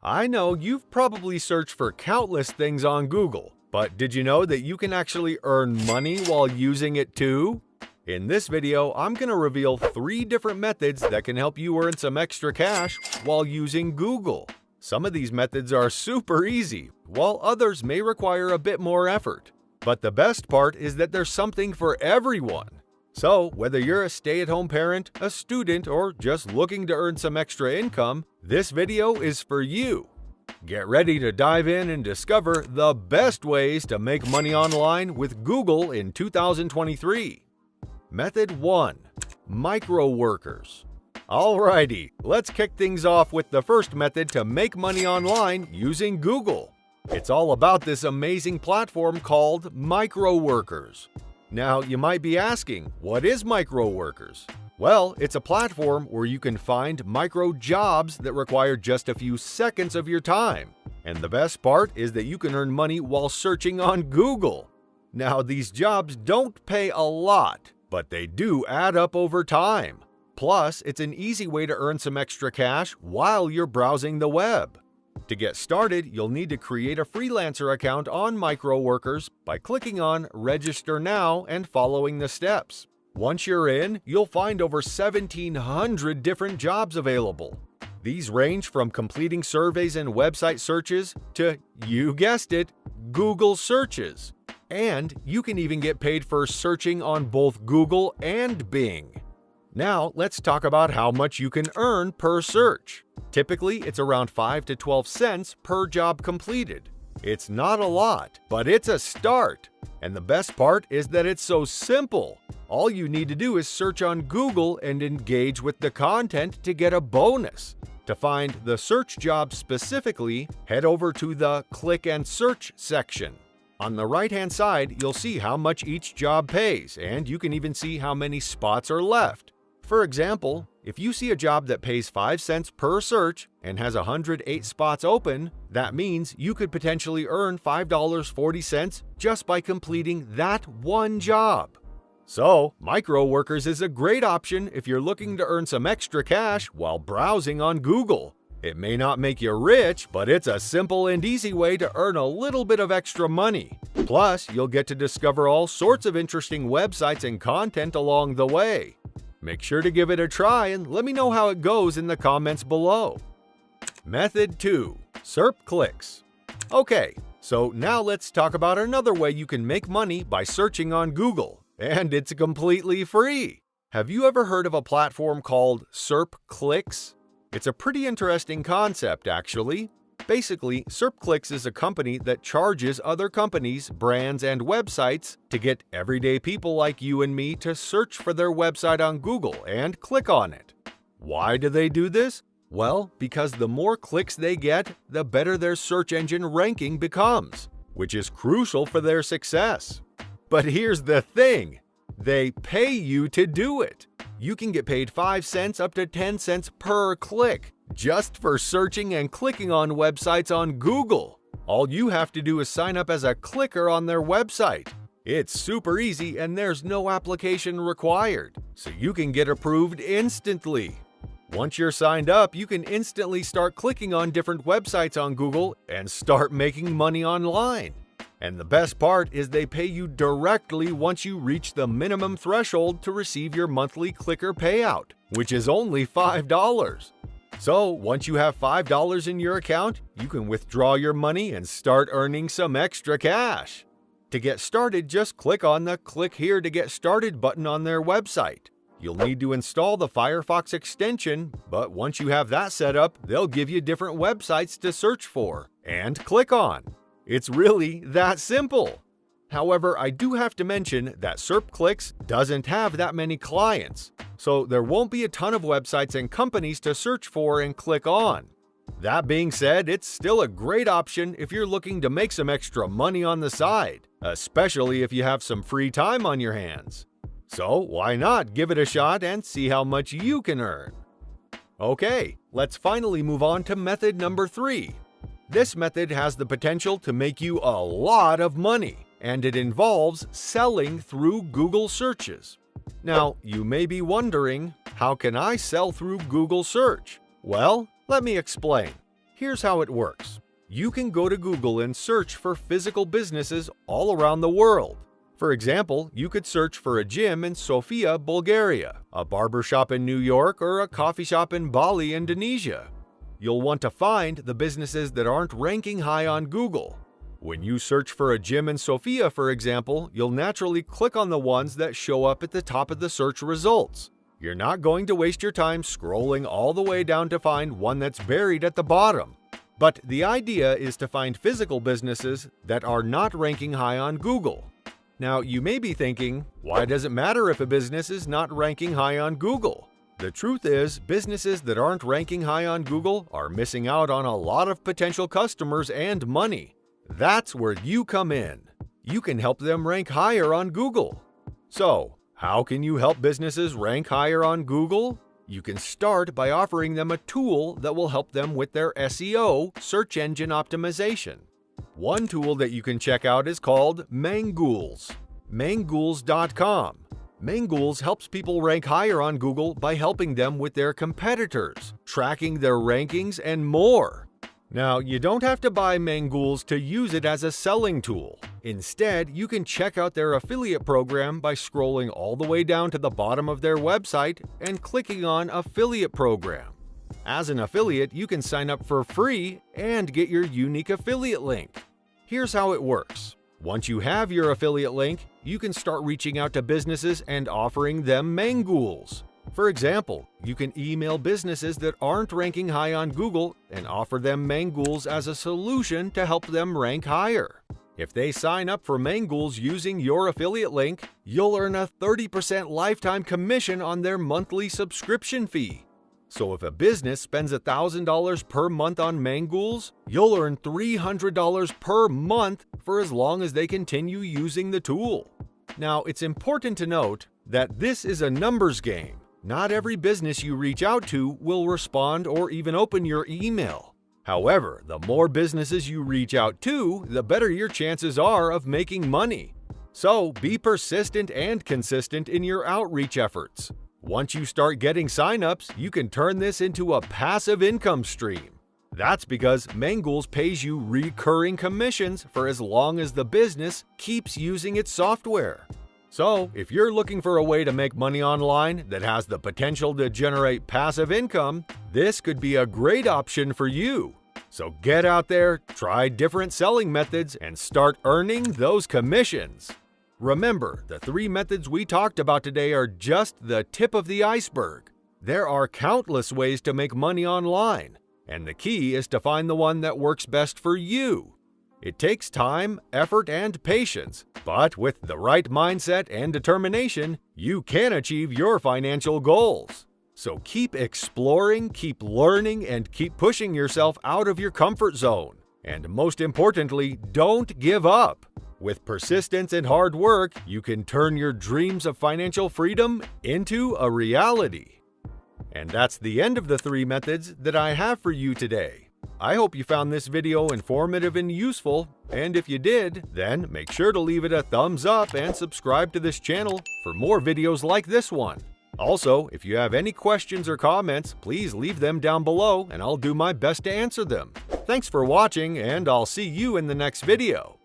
I know you've probably searched for countless things on Google, but did you know that you can actually earn money while using it too? In this video, I'm going to reveal 3 different methods that can help you earn some extra cash while using Google. Some of these methods are super easy, while others may require a bit more effort. But the best part is that there's something for everyone. So, whether you're a stay-at-home parent, a student, or just looking to earn some extra income, this video is for you. Get ready to dive in and discover the best ways to make money online with Google in 2023. Method 1. Micro workers. Alrighty, let's kick things off with the first method to make money online using Google. It's all about this amazing platform called micro workers. Now, you might be asking, what is micro workers? Well, it's a platform where you can find micro jobs that require just a few seconds of your time. And the best part is that you can earn money while searching on Google. Now, these jobs don't pay a lot, but they do add up over time. Plus, it's an easy way to earn some extra cash while you're browsing the web. To get started, you'll need to create a freelancer account on Micro Workers by clicking on Register Now and following the steps. Once you're in, you'll find over 1,700 different jobs available. These range from completing surveys and website searches to, you guessed it, Google searches. And you can even get paid for searching on both Google and Bing. Now, let's talk about how much you can earn per search. Typically, it's around 5 to 12 cents per job completed. It's not a lot, but it's a start. And the best part is that it's so simple. All you need to do is search on Google and engage with the content to get a bonus. To find the search job specifically, head over to the Click and Search section. On the right-hand side, you'll see how much each job pays, and you can even see how many spots are left. For example, if you see a job that pays 5 cents per search and has 108 spots open, that means you could potentially earn $5.40 just by completing that one job. So, micro workers is a great option if you're looking to earn some extra cash while browsing on Google. It may not make you rich, but it's a simple and easy way to earn a little bit of extra money. Plus, you'll get to discover all sorts of interesting websites and content along the way. Make sure to give it a try and let me know how it goes in the comments below. Method 2. SERP clicks. Okay, so now let's talk about another way you can make money by searching on Google, and it's completely free. Have you ever heard of a platform called SERP clicks? It's a pretty interesting concept, actually. Basically, SERP clicks is a company that charges other companies, brands, and websites to get everyday people like you and me to search for their website on Google and click on it. Why do they do this? Well, because the more clicks they get, the better their search engine ranking becomes, which is crucial for their success. But here's the thing, they pay you to do it. You can get paid 5 cents up to 10 cents per click just for searching and clicking on websites on Google. All you have to do is sign up as a clicker on their website. It's super easy and there's no application required, so you can get approved instantly. Once you're signed up, you can instantly start clicking on different websites on Google and start making money online. And the best part is they pay you directly once you reach the minimum threshold to receive your monthly clicker payout, which is only $5. So once you have $5 in your account, you can withdraw your money and start earning some extra cash. To get started, just click on the Click Here to Get Started button on their website. You'll need to install the Firefox extension, but once you have that set up, they'll give you different websites to search for and click on. It's really that simple. However, I do have to mention that SERP Clicks doesn't have that many clients, so there won't be a ton of websites and companies to search for and click on. That being said, it's still a great option if you're looking to make some extra money on the side, especially if you have some free time on your hands. So why not give it a shot and see how much you can earn? Okay, let's finally move on to method number 3. This method has the potential to make you a lot of money, and it involves selling through Google searches. Now, you may be wondering, how can I sell through Google search? Well, let me explain. Here's how it works. You can go to Google and search for physical businesses all around the world. For example, you could search for a gym in Sofia, Bulgaria, a barber shop in New York, or a coffee shop in Bali, Indonesia. You'll want to find the businesses that aren't ranking high on Google. When you search for a gym in Sofia, for example, you'll naturally click on the ones that show up at the top of the search results. You're not going to waste your time scrolling all the way down to find one that's buried at the bottom. But the idea is to find physical businesses that are not ranking high on Google. Now, you may be thinking, why does it matter if a business is not ranking high on Google? The truth is, businesses that aren't ranking high on Google are missing out on a lot of potential customers and money. That's where you come in. You can help them rank higher on Google. So, how can you help businesses rank higher on Google? You can start by offering them a tool that will help them with their SEO, search engine optimization. One tool that you can check out is called Mangools. Mangools.com. Mangools helps people rank higher on Google by helping them with their competitors, tracking their rankings, and more. Now, you don't have to buy Mangools to use it as a selling tool. Instead, you can check out their affiliate program by scrolling all the way down to the bottom of their website and clicking on Affiliate Program. As an affiliate, you can sign up for free and get your unique affiliate link. Here's how it works. Once you have your affiliate link, you can start reaching out to businesses and offering them Mangools. For example, you can email businesses that aren't ranking high on Google and offer them Mangools as a solution to help them rank higher. If they sign up for Mangools using your affiliate link, you'll earn a 30% lifetime commission on their monthly subscription fee. So if a business spends $1,000 per month on Mangools, you'll earn $300 per month for as long as they continue using the tool. Now, it's important to note that this is a numbers game. Not every business you reach out to will respond or even open your email. However, the more businesses you reach out to, the better your chances are of making money. So be persistent and consistent in your outreach efforts. Once you start getting signups, you can turn this into a passive income stream. That's because Mangools pays you recurring commissions for as long as the business keeps using its software. So, if you're looking for a way to make money online that has the potential to generate passive income, this could be a great option for you. So get out there, try different selling methods, and start earning those commissions. Remember, the 3 methods we talked about today are just the tip of the iceberg. There are countless ways to make money online, and the key is to find the one that works best for you. It takes time, effort, and patience, but with the right mindset and determination, you can achieve your financial goals. So keep exploring, keep learning, and keep pushing yourself out of your comfort zone. And most importantly, don't give up. With persistence and hard work, you can turn your dreams of financial freedom into a reality. And that's the end of the 3 methods that I have for you today. I hope you found this video informative and useful, and if you did, then make sure to leave it a thumbs up and subscribe to this channel for more videos like this one. Also, if you have any questions or comments, please leave them down below and I'll do my best to answer them. Thanks for watching, and I'll see you in the next video.